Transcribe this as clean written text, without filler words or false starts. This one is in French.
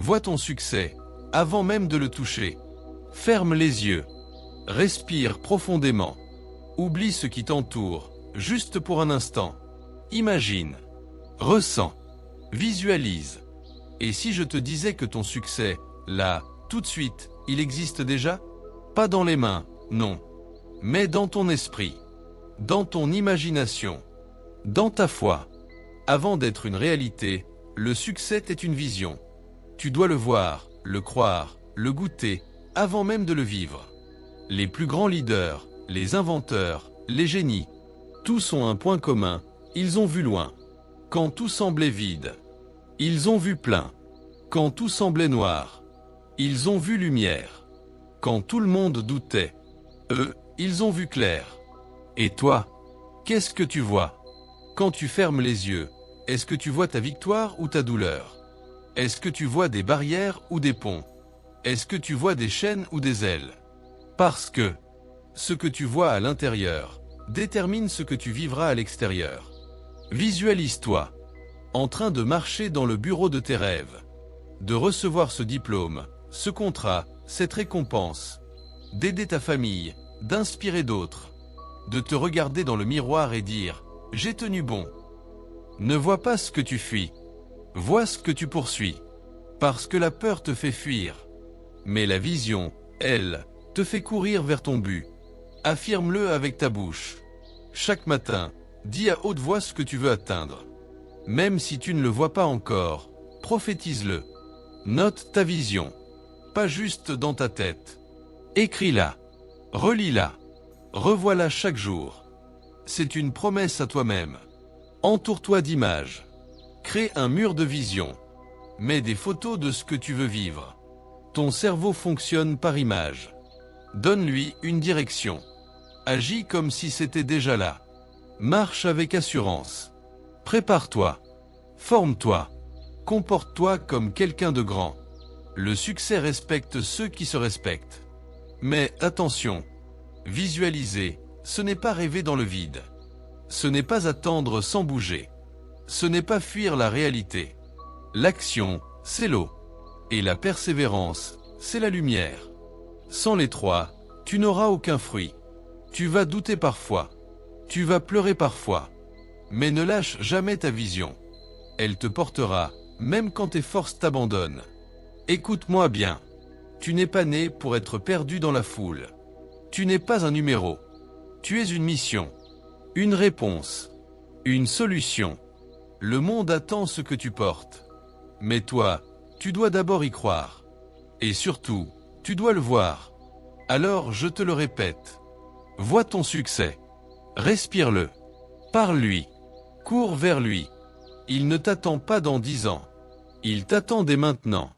Vois ton succès, avant même de le toucher. Ferme les yeux. Respire profondément. Oublie ce qui t'entoure, juste pour un instant. Imagine. Ressens. Visualise. Et si je te disais que ton succès, là, tout de suite, il existe déjà? Pas dans les mains, non. Mais dans ton esprit. Dans ton imagination. Dans ta foi. Avant d'être une réalité, le succès est une vision. Tu dois le voir, le croire, le goûter, avant même de le vivre. Les plus grands leaders, les inventeurs, les génies, tous ont un point commun, ils ont vu loin. Quand tout semblait vide, ils ont vu plein. Quand tout semblait noir, ils ont vu lumière. Quand tout le monde doutait, eux, ils ont vu clair. Et toi, qu'est-ce que tu vois? Quand tu fermes les yeux, est-ce que tu vois ta victoire ou ta douleur? Est-ce que tu vois des barrières ou des ponts? Est-ce que tu vois des chaînes ou des ailes? Parce que ce que tu vois à l'intérieur détermine ce que tu vivras à l'extérieur. Visualise-toi en train de marcher dans le bureau de tes rêves, de recevoir ce diplôme, ce contrat, cette récompense, d'aider ta famille, d'inspirer d'autres, de te regarder dans le miroir et dire « J'ai tenu bon ». Ne vois pas ce que tu fuis, vois ce que tu poursuis, parce que la peur te fait fuir. Mais la vision, elle, te fait courir vers ton but. Affirme-le avec ta bouche. Chaque matin, dis à haute voix ce que tu veux atteindre. Même si tu ne le vois pas encore, prophétise-le. Note ta vision. Pas juste dans ta tête. Écris-la. Relis-la. Revois-la chaque jour. C'est une promesse à toi-même. Entoure-toi d'images. Crée un mur de vision. Mets des photos de ce que tu veux vivre. Ton cerveau fonctionne par images. Donne-lui une direction. Agis comme si c'était déjà là. Marche avec assurance. Prépare-toi. Forme-toi. Comporte-toi comme quelqu'un de grand. Le succès respecte ceux qui se respectent. Mais attention, visualiser, ce n'est pas rêver dans le vide. Ce n'est pas attendre sans bouger. Ce n'est pas fuir la réalité. L'action, c'est l'eau. Et la persévérance, c'est la lumière. Sans les trois, tu n'auras aucun fruit. Tu vas douter parfois. Tu vas pleurer parfois. Mais ne lâche jamais ta vision. Elle te portera, même quand tes forces t'abandonnent. Écoute-moi bien. Tu n'es pas né pour être perdu dans la foule. Tu n'es pas un numéro. Tu es une mission. Une réponse. Une solution. Le monde attend ce que tu portes. Mais toi, tu dois d'abord y croire. Et surtout, tu dois le voir. Alors je te le répète. Vois ton succès. Respire-le. Parle-lui. Cours vers lui. Il ne t'attend pas dans 10 ans. Il t'attend dès maintenant.